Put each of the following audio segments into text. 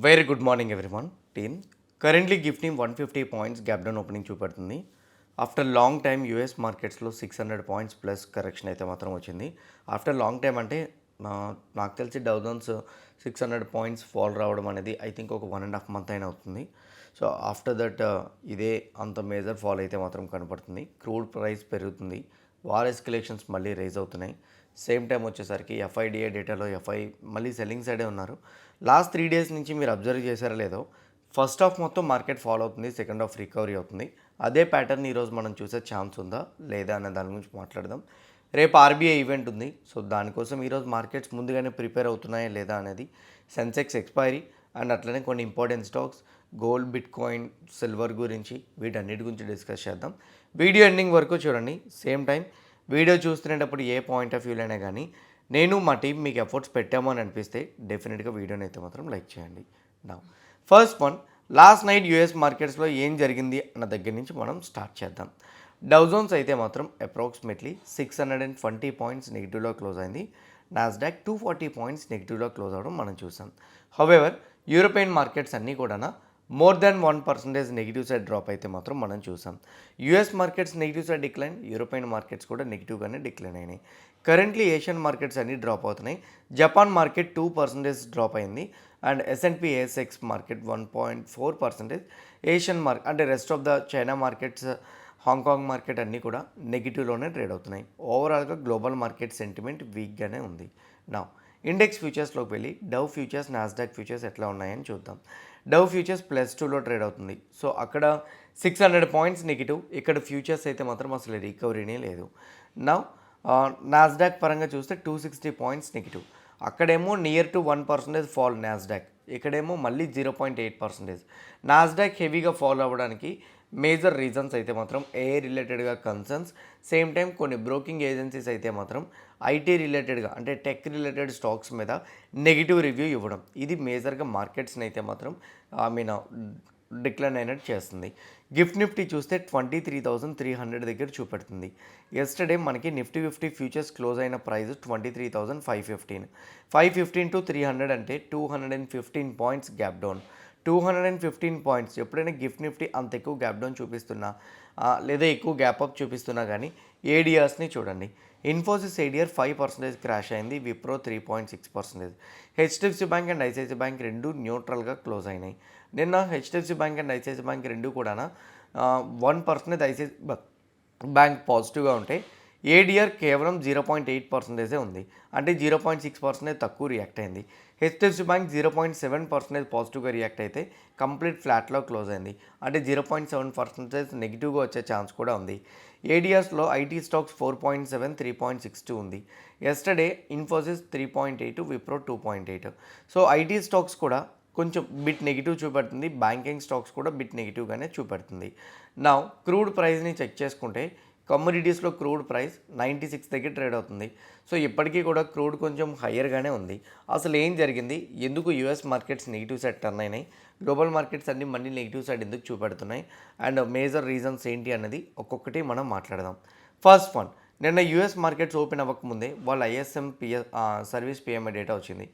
Very good morning everyone team. Currently gift 150 points gap down opening చూపెడుతుంది. After long time US మార్కెట్స్లో 600 points plus correction అయితే మాత్రం వచ్చింది. After long time అంటే నాకు తెలిసి డౌ జోన్స్ 600 పాయింట్స్ ఫాల్ రావడం అనేది ఐ థింక్ ఒక 1.5 మంత్ అయినా అవుతుంది. సో ఆఫ్టర్ దట్ ఇదే అంత మేజర్ ఫాల్ అయితే మాత్రం కనపడుతుంది. క్రూడ్ ప్రైస్ పెరుగుతుంది, వార్ ఎస్కలేషన్స్ మళ్ళీ రైజ్ అవుతున్నాయి. సేమ్ టైం వచ్చేసరికి ఎఫ్ఐడిఏ డేటాలో ఎఫ్ఐ మళ్ళీ సెల్లింగ్ సైడే ఉన్నారు. లాస్ట్ 3 డేస్ నుంచి మీరు అబ్జర్వ్ చేశారో లేదో, ఫస్ట్ హాఫ్ మొత్తం మార్కెట్ ఫాలో అవుతుంది, సెకండ్ హాఫ్ రికవరీ అవుతుంది. అదే ప్యాటర్న్ ఈరోజు మనం చూసే ఛాన్స్ ఉందా లేదా అనే దాని గురించి మాట్లాడదాం. రేపు ఆర్బీఐ ఈవెంట్ ఉంది. సో దానికోసం ఈరోజు మార్కెట్స్ ముందుగానే ప్రిపేర్ అవుతున్నాయా లేదా అనేది, సెన్సెక్స్ ఎక్స్పైరీ అండ్ అట్లనే కొన్ని important stocks, gold, bitcoin, silver గురించి వీటన్నిటి గురించి డిస్కస్ చేద్దాం. వీడియో ఎండింగ్ వరకు చూడండి. సేమ్ టైం వీడియో చూస్తునేటప్పుడు ఏ పాయింట్ ఆఫ్ వ్యూలైనా కానీ నేను మా టీం మీకు ఎఫర్ట్స్ పెట్టాము అని అనిపిస్తే డెఫినెట్గా వీడియోని అయితే మాత్రం లైక్ చేయండి. నా first one, last night US మార్కెట్స్లో ఏం జరిగింది అన్న దగ్గర నుంచి మనం స్టార్ట్ చేద్దాం. డౌ జోన్స్ అయితే మాత్రం అప్రాక్సిమేట్లీ 620 పాయింట్స్ నెగిటివ్లో క్లోజ్ అయింది. నాస్డాక్ 240 పాయింట్స్ నెగిటివ్లో క్లోజ్ అవ్వడం మనం చూసాం. హౌవెవర్ యూరోపియన్ మార్కెట్స్ అన్నీ కూడా more than 1% negative side drop అయితే మాత్రం మనం చూసాం. US markets negative side decline, European markets కూడా నెగిటివ్గానే డిక్లైన్ అయినాయి. కరెంట్లీ ఏషియన్ మార్కెట్స్ అన్నీ డ్రాప్ అవుతున్నాయి. జపాన్ మార్కెట్ 2% డ్రాప్ అయింది and S and P ASX market 1.4%. Asian market అంటే rest of the China markets, Hong Kong market అన్నీ కూడా నెగిటివ్లోనే ట్రేడ్ అవుతున్నాయి. ఓవరాల్గా గ్లోబల్ మార్కెట్ సెంటిమెంట్ వీక్గానే ఉంది. నా ఇండెక్స్ ఫ్యూచర్స్లోకి వెళ్ళి డౌ ఫ్యూచర్స్, నాస్డాక్ ఫ్యూచర్స్ ఎట్లా ఉన్నాయని చూద్దాం. డౌ ఫ్యూచర్స్ +2లో ట్రేడ్ అవుతుంది. సో అక్కడ 600 పాయింట్స్ నెగిటివ్, ఇక్కడ ఫ్యూచర్స్ అయితే మాత్రం అసలు రికవరీనే లేదు. నా నాస్డాక్ పరంగా చూస్తే 260 పాయింట్స్ నెగిటివ్, అక్కడేమో నియర్ టు 1% ఫాల్ నాస్డాక్, ఇక్కడేమో మళ్ళీ 0.8%. నాస్డాక్ హెవీగా ఫాలో అవ్వడానికి మేజర్ రీజన్స్ అయితే మాత్రం ఏఐ రిలేటెడ్గా కన్సర్న్స్, సేమ్ టైం కొన్ని బ్రోకింగ్ ఏజెన్సీస్ అయితే మాత్రం ఐటీ రిలేటెడ్గా అంటే టెక్ రిలేటెడ్ స్టాక్స్ మీద నెగిటివ్ రివ్యూ ఇవ్వడం, ఇది మేజర్గా మార్కెట్స్ని అయితే మాత్రం డిక్లైన్ అయినట్టు చేస్తుంది. గిఫ్ట్ నిఫ్టీ చూస్తే 23,300 దగ్గర చూపెడుతుంది. ఎస్టర్డే మనకి నిఫ్టీ 50 ఫ్యూచర్స్ క్లోజ్ అయిన ప్రైస్ 23,515. 515 to 300 అంటే 215 పాయింట్స్ గ్యాప్ డౌన్. 215 పాయింట్స్ ఎప్పుడైనా గిఫ్ట్ నిఫ్టీ అంత ఎక్కువ గ్యాప్ డౌన్ చూపిస్తున్నా లేదా ఎక్కువ గ్యాప్ అప్ చూపిస్తున్నా కానీ ఏడిఆర్స్ని చూడండి. ఇన్ఫోసిస్ ఏడిఆర్ 5% క్రాష్ అయింది, Wipro 3.6%. HDFC bank and ICICI bank రెండు న్యూట్రల్గా క్లోజ్ అయినాయి. నిన్న HDFC bank and ICICI bank రెండు కూడా 1% ఐసిఐసి బ్యాంక్ పాజిటివ్గా ఉంటే ఏడిఆర్ కేవలం 0.8% ఉంది, అంటే 0.6% తక్కువ రియాక్ట్ అయింది. హెచ్డిఎఫ్సి బ్యాంక్ 0.7% పాజిటివ్గా రియాక్ట్ అయితే కంప్లీట్ ఫ్లాట్లో క్లోజ్ అయింది, అంటే 0.7% నెగిటివ్గా వచ్చే ఛాన్స్ కూడా ఉంది. ఏడిఆర్స్లో ఐటీ స్టాక్స్ 4.7, 3.62 ఉంది. Yesterday Infosys 3.8, Wipro 2.8. So IT stocks కూడా కొంచెం బిట్ నెగిటివ్ చూపెడుతుంది, బ్యాంకింగ్ స్టాక్స్ కూడా బిట్ నెగిటివ్గానే చూపెడుతుంది. నా క్రూడ్ ప్రైస్ని చెక్ చేసుకుంటే కమోడిటీస్లో క్రూడ్ ప్రైస్ 96 దగ్గర ట్రేడ్ అవుతుంది. సో ఇప్పటికీ కూడా క్రూడ్ కొంచెం హయ్యర్గానే ఉంది. అసలు ఏం జరిగింది, ఎందుకు US markets negative side turn అయినాయి, గ్లోబల్ మార్కెట్స్ అన్నీ మళ్ళీ నెగిటివ్ సైడ్ ఎందుకు చూపెడుతున్నాయి అండ్ మేజర్ రీజన్స్ ఏంటి అన్నది ఒక్కొక్కటి మనం మాట్లాడదాం. ఫస్ట్ వన్, నిన్న యూఎస్ మార్కెట్స్ ఓపెన్ అవ్వకముందే వాళ్ళ ఐఎస్ఎం సర్వీస్ పిఎంఐ డేటా వచ్చింది.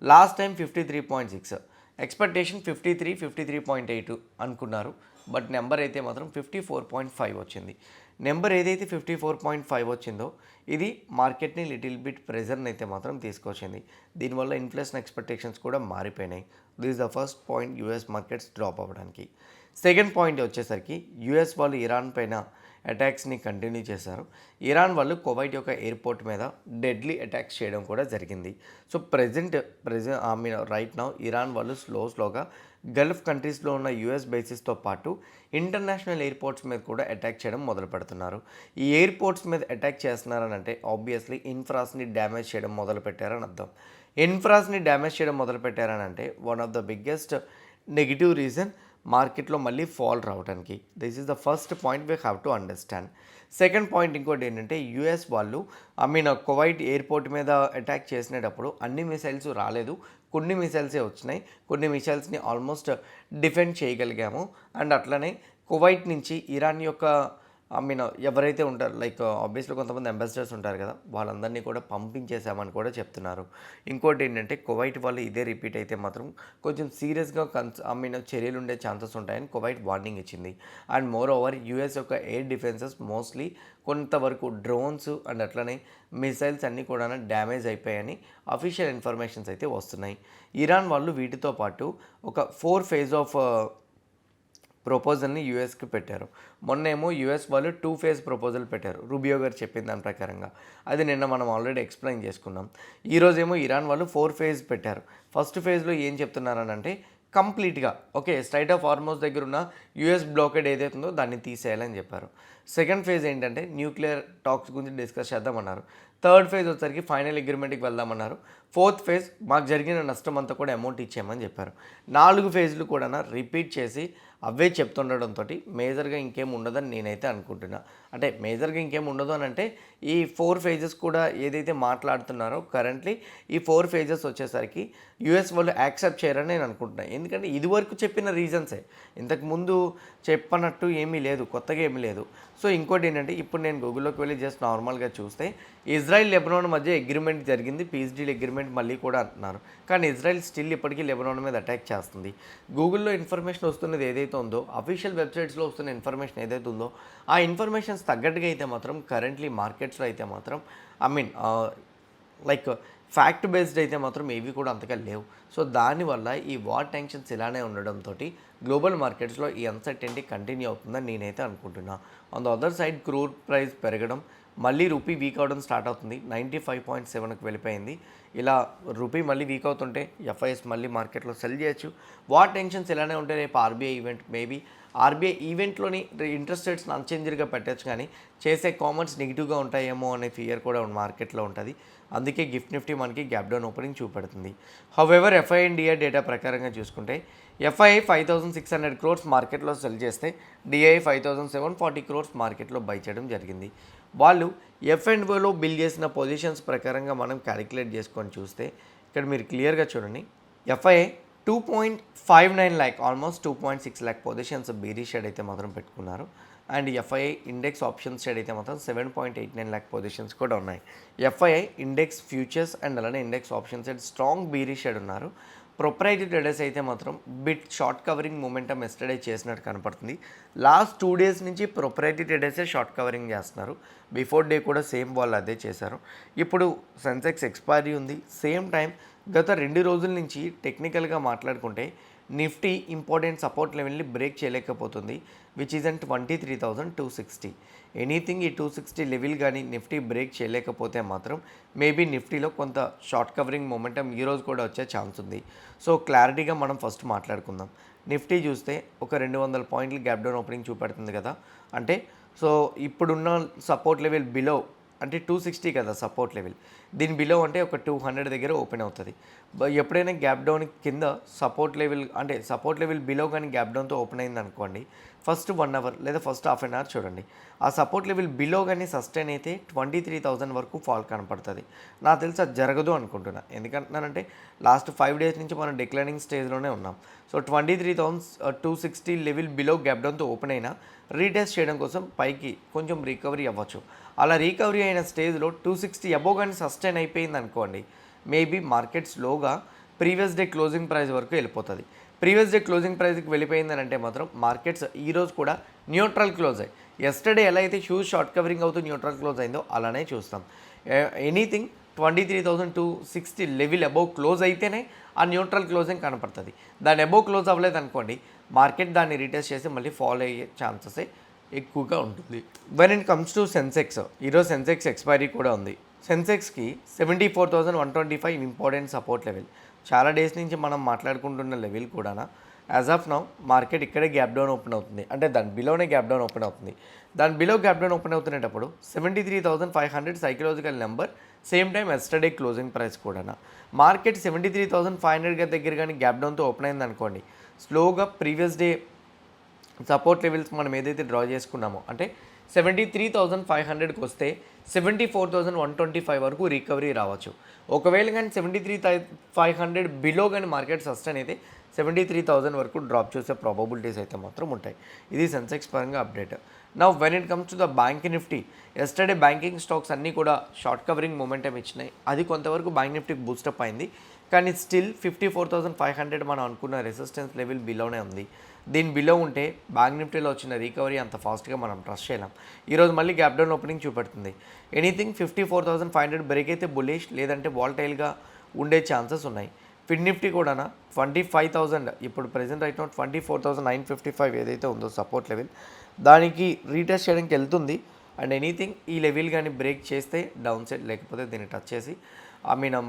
లాస్ట్ టైం 53.6, ఎక్స్పెక్టేషన్ 53, 53.8 అనుకున్నారు, బట్ నెంబర్ అయితే మాత్రం 54.5 వచ్చింది. నెంబర్ ఏదైతే 54.5 వచ్చిందో ఇది మార్కెట్ని లిటిల్ బిట్ ప్రెజర్ని అయితే మాత్రం తీసుకొచ్చింది. దీనివల్ల ఇన్ఫ్లేషన్ ఎక్స్పెక్టేషన్స్ కూడా మారిపోయినాయి. This is the first point US markets drop అవ్వడానికి. సెకండ్ పాయింట్ వచ్చేసరికి యూఎస్ వాళ్ళు ఇరాన్ పైన అటాక్స్ని కంటిన్యూ చేశారు. ఇరాన్ వాళ్ళు కువైట్ యొక్క ఎయిర్పోర్ట్ మీద డెడ్లీ అటాక్స్ చేయడం కూడా జరిగింది. సో రైట్ నౌ ఇరాన్ వాళ్ళు స్లోగా గల్ఫ్ కంట్రీస్లో ఉన్న యూఎస్ బేసిస్తో పాటు ఇంటర్నేషనల్ ఎయిర్పోర్ట్స్ మీద కూడా అటాక్ చేయడం మొదలు పెడుతున్నారు. ఈ ఎయిర్పోర్ట్స్ మీద అటాక్ చేస్తున్నారని అంటే ఆబ్వియస్లీ ఇన్ఫ్రాస్ని డ్యామేజ్ చేయడం మొదలు పెట్టారని అర్థం. ఇన్ఫ్రాస్ని డ్యామేజ్ చేయడం మొదలు పెట్టారని అంటే one of the biggest negative reason మార్కెట్లో మళ్ళీ ఫాల్ రావడానికి. This is the first point we have to understand. Second point ఇంకోటి ఏంటంటే యూఎస్ వాళ్ళు కువైట్ ఎయిర్పోర్ట్ మీద అటాక్ చేసినప్పుడు అన్ని మిసైల్స్ రాలేదు, కొన్ని మిసైల్సే వచ్చినాయి. కొన్ని మిసైల్స్ని ఆల్మోస్ట్ డిఫెండ్ చేయగలిగాము. అండ్ అట్లనే కువైట్ నుంచి ఇరాన్ యొక్క ఐ మీన్ ఎవరైతే ఉంటారో లైక్ ఆబ్వియస్లీ కొంతమంది అంబాసిడర్స్ ఉంటారు కదా, వాళ్ళందరినీ కూడా పంపించేసామని కూడా చెప్తున్నారు. ఇంకోటి ఏంటంటే కువైట్ వాళ్ళు ఇదే రిపీట్ అయితే మాత్రం కొంచెం సీరియస్గా ఐ మీన్ చర్యలు ఉండే ఛాన్సెస్ ఉంటాయని కువైట్ వార్నింగ్ ఇచ్చింది. అండ్ మోర్ ఓవర్ యూఎస్ యొక్క ఎయిర్ డిఫెన్సెస్ మోస్ట్లీ కొంతవరకు డ్రోన్స్ అండ్ అట్లనే మిసైల్స్ అన్నీ కూడా డ్యామేజ్ అయిపోయాయని అఫీషియల్ ఇన్ఫర్మేషన్స్ అయితే వస్తున్నాయి. ఇరాన్ వాళ్ళు వీటితో పాటు ఒక 4 ఫేజ్ ఆఫ్ ప్రపోజల్ని యూఎస్కి పెట్టారు. మొన్నేమో యూఎస్ వాళ్ళు 2 ఫేజ్ ప్రపోజల్ పెట్టారు, రూబియో గారు చెప్పిన దాని ప్రకారంగా. అది నిన్న మనం ఆల్రెడీ ఎక్స్ప్లెయిన్ చేసుకున్నాం. ఈరోజేమో ఇరాన్ వాళ్ళు 4 ఫేజ్ పెట్టారు. ఫస్ట్ ఫేజ్లో ఏం చెప్తున్నారనంటే కంప్లీట్గా ఓకే స్ట్రైట్ ఆఫ్ హార్మోస్ దగ్గర ఉన్న యూఎస్ బ్లాకెడ్ ఏదైతే ఉందో దాన్ని తీసేయాలని చెప్పారు. సెకండ్ ఫేజ్ ఏంటంటే న్యూక్లియర్ టాక్స్ గురించి డిస్కస్ చేద్దామన్నారు. థర్డ్ ఫేజ్ వచ్చేసరికి ఫైనల్ అగ్రిమెంట్కి వెళ్దామన్నారు. ఫోర్త్ ఫేజ్ మాకు జరిగిన నష్టం అంతా కూడా అమౌంట్ ఇచ్చేయమని చెప్పారు. 4 ఫేజ్లు కూడా రిపీట్ చేసి అవే చెప్తుండడంతో మేజర్గా ఇంకేం ఉండదని నేనైతే అనుకుంటున్నా. అంటే మేజర్గా ఇంకేం ఉండదు అని అంటే ఈ 4 ఫేజెస్ కూడా ఏదైతే మాట్లాడుతున్నారో కరెంట్లీ ఈ 4 ఫేజెస్ వచ్చేసరికి యూఎస్ వాళ్ళు యాక్సెప్ట్ చేయరని నేను అనుకుంటున్నాను. ఎందుకంటే ఇదివరకు చెప్పిన రీజన్సే, ఇంతకుముందు చెప్పనట్టు ఏమీ లేదు, కొత్తగా ఏమీ లేదు. సో ఇంకోటి ఏంటంటే ఇప్పుడు నేను గూగుల్లోకి వెళ్ళి జస్ట్ నార్మల్గా చూస్తే ఇజ్రాయిల్ లెబనాన్ మధ్య అగ్రిమెంట్ జరిగింది, పీస్ డీల్ అగ్రిమెంట్ మళ్ళీ కూడా అంటున్నారు. కానీ ఇజ్రాయిల్ స్టిల్ ఇప్పటికీ లెబనాన్ మీద అటాక్ చేస్తుంది. గూగుల్లో ఇన్ఫర్మేషన్ వస్తున్నది ఏదైతే ఉందో, అఫీషియల్ వెబ్సైట్స్లో వస్తున్న ఇన్ఫర్మేషన్ ఏదైతే ఉందో ఆ ఇన్ఫర్మేషన్స్ తగ్గట్టుగా అయితే మాత్రం కరెంట్లీ మార్కెట్స్లో అయితే మాత్రం I mean like fact based అయితే మాత్రం ఏవి కూడా అంతగా లేవు. సో దానివల్ల ఈ వార్ టెన్షన్స్ ఇలానే ఉండడంతో గ్లోబల్ మార్కెట్స్లో ఈ అన్సర్టెనిటీ కంటిన్యూ అవుతుందని నేనైతే అనుకుంటున్నా. On the other side crude price పెరగడం, మళ్ళీ రూపీ వీక్ అవడం స్టార్ట్ అవుతుంది. 95.7కి వెళ్ళిపోయింది. ఇలా రూపీ మళ్ళీ వీక్ అవుతుంటే ఎఫ్ఐఎస్ మళ్ళీ మార్కెట్లో సెల్ చేయొచ్చు. వార్ టెన్షన్స్ ఇలానే ఉంటే రేపు ఆర్బీఐ ఈవెంట్, మేబీ ఆర్బీఐ ఈవెంట్లోని ఇంట్రెస్ట్ రేట్స్ని అన్చేంజ్డ్గా పెట్టచ్చు, కానీ చేసే కామెంట్స్ నెగిటివ్గా ఉంటాయేమో అనే ఫియర్ కూడా మార్కెట్లో ఉంటుంది. అందుకే గిఫ్ట్ నిఫ్టీ మనకి గ్యాప్ డౌన్ ఓపెనింగ్ చూపెడుతుంది. However FII and DII data ప్రకారంగా చూసుకుంటే ఎఫ్ఐ 5,600 crores మార్కెట్లో సెల్ చేస్తే డిఐ 5,740 crores మార్కెట్లో బై చేయడం జరిగింది. వాళ్ళు ఎఫ్ అండ్ ఓలో బిల్ చేసిన పొజిషన్స్ ప్రకారంగా మనం క్యాలిక్యులేట్ చేసుకొని చూస్తే ఇక్కడ మీరు క్లియర్గా చూడండి, FII 2.59 lakh almost 2.6 lakh positions bearish అయితే మాత్రం పెట్టుకున్నారు. And FII index options side అయితే మాత్రం 7.89 lakh పొజిషన్స్ కూడా ఉన్నాయి. ఎఫ్ఐఐ ఇండెక్స్ ఫ్యూచర్స్ అండ్ అలానే index options side strong bearish ఉన్నారు. ప్రొప్రైటరీ ట్రేడర్స్ అయితే మాత్రం bit short covering momentum yesterday చేసినట్టు కనపడుతుంది. లాస్ట్ 2 days నుంచి ప్రొప్రైటరీ ట్రేడర్సే షార్ట్ కవరింగ్ చేస్తున్నారు. బిఫోర్ డే కూడా సేమ్ వాళ్ళు అదే చేశారు. ఇప్పుడు సెన్సెక్స్ ఎక్స్పైరీ ఉంది. సేమ్ టైం గత 2 రోజుల నుంచి టెక్నికల్గా మాట్లాడుకుంటే నిఫ్టీ ఇంపార్టెంట్ సపోర్ట్ లెవెల్ని బ్రేక్ చేయలేకపోతుంది, విచ్ ఈజ్ అన్ 23,260. ఎనీథింగ్ ఈ 260 లెవెల్ కానీ నిఫ్టీ బ్రేక్ చేయలేకపోతే మాత్రం మేబీ నిఫ్టీలో కొంత షార్ట్ కవరింగ్ మొమెంటం ఈరోజు కూడా వచ్చే ఛాన్స్ ఉంది. సో క్లారిటీగా మనం ఫస్ట్ మాట్లాడుకుందాం. నిఫ్టీ చూస్తే ఒక 200 పాయింట్లు గ్యాప్ డౌన్ ఓపెనింగ్ చూపెడుతుంది కదా, అంటే సో ఇప్పుడున్న సపోర్ట్ లెవెల్ బిలో అంటే 260 కదా సపోర్ట్ లెవెల్, దీని బిలో అంటే ఒక 200 దగ్గర ఓపెన్ అవుతుంది. ఎప్పుడైనా గ్యాప్ డౌన్ కింద సపోర్ట్ లెవెల్ అంటే సపోర్ట్ లెవెల్ బిలో కానీ గ్యాప్ డౌన్తో ఓపెన్ అయింది అనుకోండి, ఫస్ట్ 1 hour లేదా ఫస్ట్ హాఫ్ అన్ అవర్ చూడండి, ఆ సపోర్ట్ లెవెల్ బిలో కానీ సస్టైన్ అయితే 23,000 వరకు ఫాల్ కనపడుతుంది. నాకు తెలిసి అది జరగదు అనుకుంటున్నా. ఎందుకంటున్నానంటే లాస్ట్ 5 days నుంచి మనం డిక్లైనింగ్ స్టేజ్లోనే ఉన్నాం. సో 23,260 లెవెల్ బిలో గ్యాప్ డౌన్తో ఓపెన్ అయినా రీటెస్ట్ చేయడం కోసం పైకి కొంచెం రికవరీ అవ్వచ్చు. అలా రికవరీ అయిన స్టేజ్లో 260 అబోవ్ కానీ సస్టైన్ అయిపోయింది అనుకోండి, మేబీ మార్కెట్ స్లోగా ప్రీవియస్ డే క్లోజింగ్ ప్రైస్ వరకు వెళ్ళిపోతుంది. ప్రీవియస్ డే క్లోజింగ్ ప్రైస్కి వెళ్ళిపోయిందని అంటే మాత్రం మార్కెట్స్ ఈరోజు కూడా న్యూట్రల్ క్లోజ్ అయ్యి, ఎస్టర్డే ఎలా అయితే హ్యూజ్ షార్ట్ కవరింగ్ అవుతూ న్యూట్రల్ క్లోజ్ అయిందో అలానే చూస్తాం. ఎనీథింగ్ 23,260 లెవెల్ అబోవ్ క్లోజ్ అయితేనే ఆ న్యూట్రల్ క్లోజింగ్ కనపడుతుంది. దాని అబోవ్ క్లోజ్ అవ్వలేదు అనుకోండి, మార్కెట్ దాన్ని రీటెస్ట్ చేసి మళ్ళీ ఫాలో అయ్యే ఛాన్సెస్ ఎక్కువగా ఉంటుంది. When it comes to Sensex, ఈరోజు సెన్సెక్స్ ఎక్స్పైరీ కూడా ఉంది. సెన్సెక్స్కి 74,125 ఇంపార్టెంట్ సపోర్ట్ లెవెల్. చాలా డేస్ నుంచి మనం మాట్లాడుకుంటున్న లెవెల్ కూడా యాజ్ ఆఫ్ నౌ మార్కెట్ ఇక్కడే గ్యాప్ డౌన్ ఓపెన్ అవుతుంది, అంటే దాని బిలోనే గ్యాప్ డౌన్ ఓపెన్ అవుతుంది. దాని బిలో గ్యాప్ డౌన్ ఓపెన్ అవుతున్నప్పుడు 73,500 psychological number, same time yesterday closing price కూడా. మార్కెట్ 73,500 దగ్గర కానీ గ్యాప్ డౌన్తో ఓపెన్ అయింది అనుకోండి, స్లోగా ప్రీవియస్ డే సపోర్ట్ లెవెల్స్ మనం ఏదైతే డ్రా చేసుకున్నామో, అంటే 73,500కి వస్తే 74,125 వరకు రికవరీ రావచ్చు. ఒకవేళ కానీ 73,500 బిలో కానీ మార్కెట్ సస్టైన్ అయితే 73,000 వరకు డ్రాప్ చేసే ప్రాబబిలిటీస్ అయితే మాత్రం ఉంటాయి. ఇది సెన్సెక్స్ పరంగా update. Now when it comes to the bank Nifty, yesterday banking stocks అన్నీ కూడా షార్ట్ కవరింగ్ మొమెంటం ఇచ్చినాయి. అది కొంతవరకు బ్యాంక్ నిఫ్టీకి బూస్టప్ అయింది. కానీ స్టిల్ 54,500 మనం అనుకున్న రెసిస్టెన్స్ లెవెల్ బిలోనే ఉంది. దీని బిలో ఉంటే బ్యాంక్ నిఫ్టీలో వచ్చిన రికవరీ అంత ఫాస్ట్గా మనం ట్రస్ట్ చేయలేం. ఈరోజు మళ్ళీ గ్యాప్ డౌన్ ఓపెనింగ్ చూపెడుతుంది. ఎనీథింగ్ 54,500 బ్రేక్ అయితే బులిష్, లేదంటే వాలటైల్గా ఉండే ఛాన్సెస్ ఉన్నాయి. ఫిన్ నిఫ్టీ కూడా 25,000 ఇప్పుడు ప్రెజెంట్ రైట్ నో 24,955 ఏదైతే ఉందో సపోర్ట్ లెవెల్, దానికి రీటెస్ట్ చేయడానికి వెళ్తుంది. అండ్ ఎనీథింగ్ ఈ లెవెల్ కానీ బ్రేక్ చేస్తే డౌన్ సైడ్, లేకపోతే దీన్ని టచ్ చేసి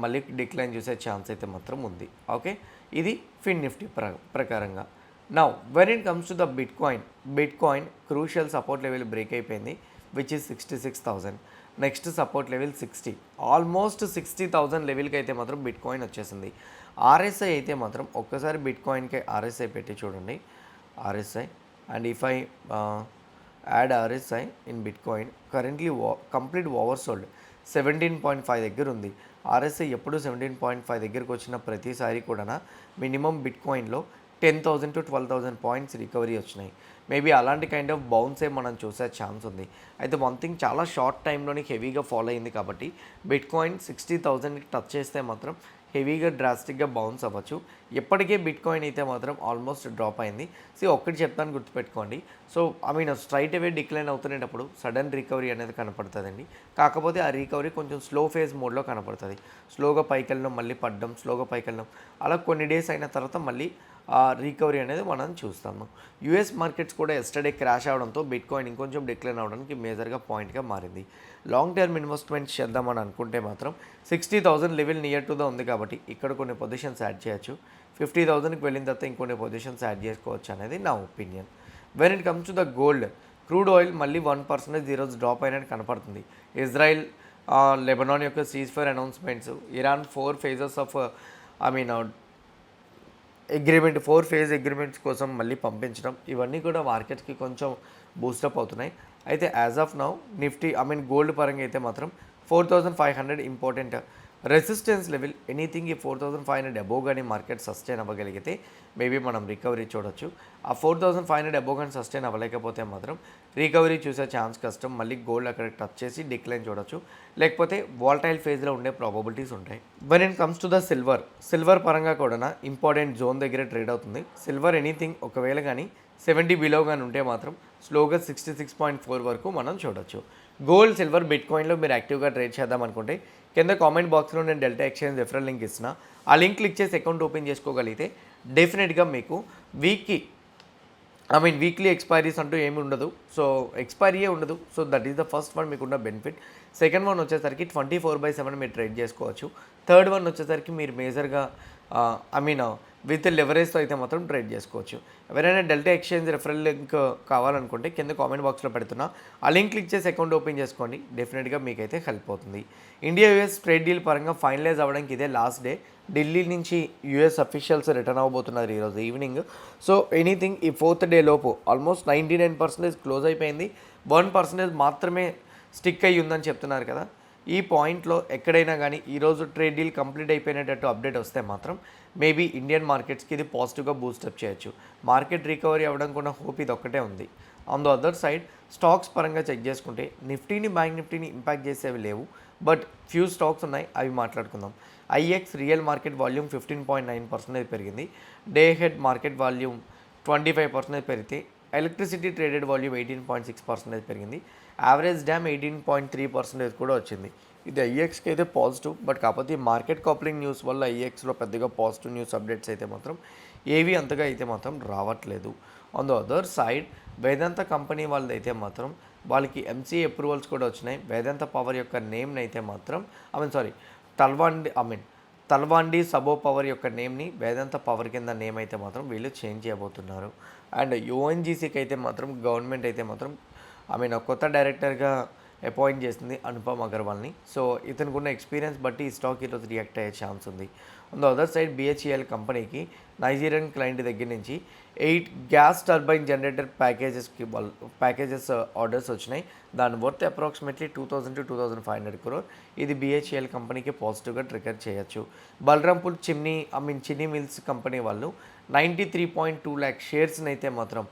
మళ్ళీ డిక్లైన్ చూసే ఛాన్స్ అయితే మాత్రం ఉంది. ఓకే, ఇది ఫిన్ నిఫ్టీ ప్రకారంగా. Now when it comes to the bitcoin crucial support level break అయిపోయింది, which is 66,000. Next support level 60, almost 60,000 లెవెల్కి అయితే మాత్రం బిట్ కాయిన్ వచ్చేసింది. ఆర్ఎస్ఐ అయితే మాత్రం ఒక్కసారి బిట్ కాయిన్కి ఆర్ఎస్ఐ పెట్టి చూడండి. RSI and if I add RSI in bit coin, currently complete over sold 17.5 దగ్గర ఉంది. ఆర్ఎస్ఐ ఎప్పుడు 17.5 దగ్గరకు వచ్చిన ప్రతిసారి కూడా మినిమం బిట్ కాయిన్లో 10,000 to 12,000 పాయింట్స్ రికవరీ వచ్చినాయి. మేబీ అలాంటి కైండ్ ఆఫ్ బౌన్సే మనం చూసే ఛాన్స్ ఉంది. అయితే వన్ థింగ్, చాలా షార్ట్ టైంలోనే హెవీగా ఫాలో అయింది కాబట్టి బిట్ కాయిన్ 60,000కి టచ్ చేస్తే మాత్రం హెవీగా డ్రాస్టిక్గా బౌన్స్ అవ్వచ్చు. ఎప్పటికే బిట్ కాయిన్ అయితే మాత్రం ఆల్మోస్ట్ డ్రాప్ అయింది. ఒక్కటి చెప్తాను, గుర్తుపెట్టుకోండి. స్ట్రైట్ అవే డిక్లైన్ అవుతునేటప్పుడు సడన్ రికవరీ అనేది కనపడుతుందండి. కాకపోతే ఆ రికవరీ కొంచెం స్లో ఫేజ్ మోడ్లో కనపడుతుంది. స్లోగా పైకి వెళ్ళడం, మళ్ళీ పడడం, స్లోగా పైకి వెళ్ళడం, అలా కొన్ని డేస్ అయిన తర్వాత మళ్ళీ రికవరీ అనేది మనం చూస్తాము. యూఎస్ మార్కెట్స్ కూడా ఎస్టర్డే క్రాష్ అవడంతో బిట్ కాయిన్ ఇంకొంచెం డిక్లైన్ అవడానికి మేజర్గా పాయింట్గా మారింది. లాంగ్ టర్మ్ ఇన్వెస్ట్మెంట్స్ చేద్దామని అనుకుంటే మాత్రం 60,000 లెవెల్ నియర్ టు ద ఉంది కాబట్టి ఇక్కడ కొన్ని పొజిషన్స్ యాడ్ చేయొచ్చు. 50,000కి వెళ్ళిన తర్వాత ఇంకొన్ని పొజిషన్స్ యాడ్ చేసుకోవచ్చు అనేది నా opinion. When it comes to the gold, crude oil మళ్ళీ 1% ఈరోజు డ్రాప్ అయినట్టు కనపడుతుంది. ఇజ్రాయిల్ లెబనాన్ యొక్క cease fire announcements, Iran 4 phases of agreement 4 phase agreements కోసం మళ్ళీ పంపించడం, ఇవన్నీ కూడా మార్కెట్కి కొంచెం బూస్టప్ అవుతున్నాయి. అయితే as of now Nifty gold పరంగా అయితే మాత్రం 4,500 ఇంపార్టెంట్ రెసిస్టెన్స్ లెవెల్. ఎనీథింగ్ ఈ 4,500 అబోవ్ కానీ మార్కెట్ సస్టైన్ అవ్వగలిగితే మేబీ మనం రికవరీ చూడొచ్చు. ఆ 4,500 అబోవ్ కానీ సస్టైన్ అవ్వలేకపోతే మాత్రం రికవరీ చూసే ఛాన్స్ కష్టం. మళ్ళీ గోల్డ్ అక్కడ టచ్ చేసి డిక్లైన్ చూడొచ్చు, లేకపోతే వాలటైల్ ఫేజ్లో ఉండే ప్రాబబిలిటీస్ ఉంటాయి. When it comes to the silver పరంగా కూడా ఇంపార్టెంట్ జోన్ దగ్గర ట్రేడ్ అవుతుంది. సిల్వర్ ఎనీథింగ్ ఒకవేళ కానీ 70 బిలో కానీ ఉంటే మాత్రం స్లోగా 66.4 వరకు మనం చూడొచ్చు. గోల్డ్, సిల్వర్, బిట్ కాయిన్లో మీరు యాక్టివ్గా ట్రేడ్ చేద్దాం అనుకుంటే కింద కామెంట్ బాక్స్లో నేను డెల్టా ఎక్స్చేంజ్ రెఫరల్ లింక్ ఇస్తున్నా. ఆ లింక్ క్లిక్ చేసి అకౌంట్ ఓపెన్ చేసుకోగలిగితే డెఫినెట్గా మీకు వీక్లీ ఎక్స్పైరీస్ అంటూ ఏమి ఉండదు. ఎక్స్పైరీయే ఉండదు. That is the first one మీకున్న బెనిఫిట్. సెకండ్ వన్ వచ్చేసరికి 24/7 మీరు ట్రేడ్ చేసుకోవచ్చు. థర్డ్ వన్ వచ్చేసరికి మీరు మేజర్గా విత్ లెవరేజ్తో అయితే మాత్రం ట్రేడ్ చేసుకోవచ్చు. ఎవరైనా డెల్టా ఎక్స్చేంజ్ రెఫరల్ లింక్ కావాలనుకుంటే కింద కామెంట్ బాక్స్లో పెడుతున్నా, ఆ లింక్ క్లిక్ చేసి అకౌంట్ ఓపెన్ చేసుకోండి. డెఫినెట్గా మీకైతే హెల్ప్ అవుతుంది. ఇండియా యూఎస్ ట్రేడ్ డీల్ పరంగా ఫైనలైజ్ అవ్వడానికి ఇదే లాస్ట్ డే. ఢిల్లీ నుంచి యూఎస్ అఫీషియల్స్ రిటర్న్ అవ్వబోతున్నారు ఈరోజు ఈవినింగ్. ఎనీథింగ్ ఈ 4th డే లోపు ఆల్మోస్ట్ 99% క్లోజ్ అయిపోయింది. 1% మాత్రమే స్టిక్ అయ్యి ఉందని చెప్తున్నారు కదా. ఈ పాయింట్లో ఎక్కడైనా కానీ ఈరోజు ట్రేడ్ డీల్ కంప్లీట్ అయిపోయినట్టు అప్డేట్ వస్తే మాత్రం మేబీ ఇండియన్ మార్కెట్స్కి ఇది పాజిటివ్గా బూస్టప్ చేయొచ్చు. మార్కెట్ రికవరీ అవ్వడం కూడా హోప్ ఇది ఒక్కటే ఉంది. On the other side stocks పరంగా చెక్ చేసుకుంటే నిఫ్టీని, బ్యాంక్ నిఫ్టీని ఇంపాక్ట్ చేసేవి లేవు. బట్ ఫ్యూ స్టాక్స్ ఉన్నాయి, అవి మాట్లాడుకుందాం. ఐఎక్స్ రియల్ మార్కెట్ వాల్యూమ్ 15.9% పెరిగింది. డే హెడ్ మార్కెట్ వాల్యూమ్ 25% పెరిగితే ఎలక్ట్రిసిటీ ట్రేడెడ్ వాల్యూమ్ 18.6% పెరిగింది. యావరేజ్ డ్యామ్ 18.3% కూడా వచ్చింది. ఇది ఐఎక్స్కి అయితే పాజిటివ్. బట్ కాకపోతే మార్కెట్ కాప్లింగ్ న్యూస్ వల్ల ఐఎక్స్లో పెద్దగా పాజిటివ్ న్యూస్ అప్డేట్స్ అయితే మాత్రం ఏవి అంతగా అయితే మాత్రం రావట్లేదు. On the other side Vedanta company వాళ్ళది అయితే మాత్రం వాళ్ళకి ఎంసీఏ అప్రూవల్స్ కూడా వచ్చినాయి. వేదాంత పవర్ యొక్క నేమ్ని అయితే మాత్రం తల్వాండి సబో పవర్ యొక్క నేమ్ని వేదాంత పవర్ కింద నేమ్ అయితే మాత్రం వీళ్ళు చేంజ్ చేయబోతున్నారు. అండ్ యూఎన్జీసీకి అయితే మాత్రం గవర్నమెంట్ అయితే మాత్రం కొత్త డైరెక్టర్గా అపాయింట్ చేసింది అనుపమ్ అగర్వాల్ని. ఇతనికి ఉన్న ఎక్స్పీరియన్స్ బట్టి ఈ స్టాక్ ఈరోజు రియాక్ట్ అయ్యే ఛాన్స్ ఉంది. On the other side BHEL కంపెనీకి నైజీరియన్ క్లయింట్ దగ్గర నుంచి 8 gas turbine generator packages orders వచ్చినాయి. దాని వర్త్ అప్రాక్సిమేట్లీ 2000 to 2500 crore. ఇది బిహెచ్ఈఎల్ కంపెనీకి పాజిటివ్గా ట్రిగర్ చేయొచ్చు. బలరాంపూర్ చిన్నీ మిల్స్ కంపెనీ వాళ్ళు 93.2 lakh షేర్స్ని అయితే మాత్రం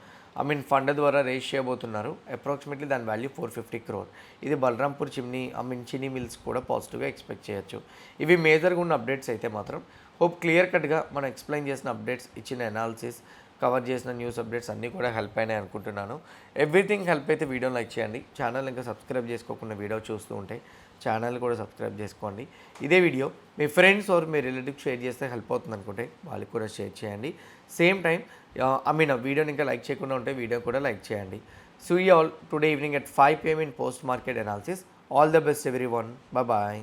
ఫండ్ ద్వారా రేస్ చేయబోతున్నారు. అప్రాక్సిమేట్లీ దాని వాల్యూ 450 crore. ఇది బలరాంపూర్ చిన్నీ మిల్స్ కూడా పాజిటివ్గా ఎక్స్పెక్ట్ చేయొచ్చు. ఇవి మేజర్గా ఉన్న అప్డేట్స్ అయితే మాత్రం హోప్ క్లియర్ కట్గా మనం ఎక్స్ప్లెయిన్ చేసిన అప్డేట్స్, ఇచ్చిన అనాలిసిస్, కవర్ చేసిన న్యూస్ అప్డేట్స్ అన్నీ కూడా హెల్ప్ అయినాయి అనుకుంటున్నాను. ఎవ్రీథింగ్ హెల్ప్ అయితే వీడియోని లైక్ చేయండి. ఛానల్ ఇంకా సబ్స్క్రైబ్ చేసుకోకుండా వీడియో చూస్తూ ఉంటే ఛానల్ కూడా సబ్స్క్రైబ్ చేసుకోండి. ఇదే వీడియో మీ ఫ్రెండ్స్ ఆర్ మీ రిలేటివ్స్ షేర్ చేస్తే హెల్ప్ అవుతుంది అనుకుంటే వాళ్ళకి కూడా షేర్ చేయండి. సేమ్ టైం వీడియోని ఇంకా లైక్ చేయకుండా ఉంటే వీడియో కూడా లైక్ చేయండి. See you all today evening at 5 PM in post market analysis. All the best everyone. Bye bye.